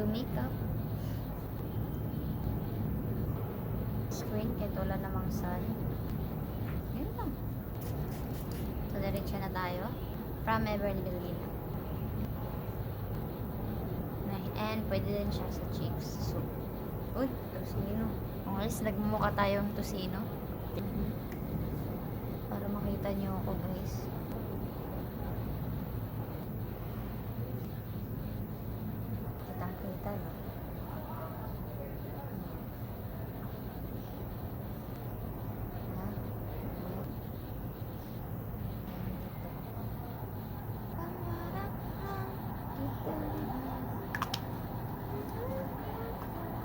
do makeup. Screen kahit wala namang sun. Yun lang. So, diretso na tayo. From Everly. And pwede din siya sa cheeks. So, uy, tusino. Kung alis, nagmumukha tayong tusino. Para makita niyo ako, guys. Kitang-kita, no?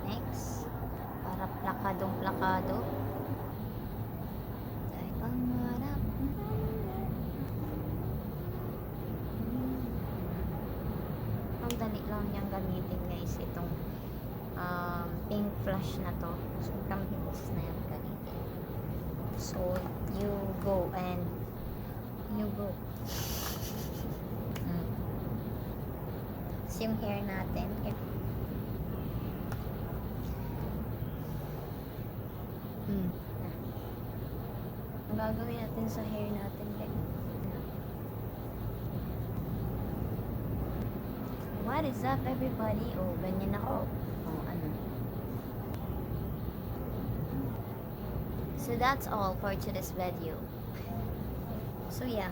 Next, para plakadong-plakado. Dahil pangarap. Ang dali lang niyang gamitin, guys, itong pink flush na to. Sobrang bilis na yan gamitin. So, you go and you go. Tapos yung hair natin, ang gagawin natin sa hair natin, guys. What is up, everybody? Oh, ganyan ako. Oh, ano. So that's all for today's video. So yeah.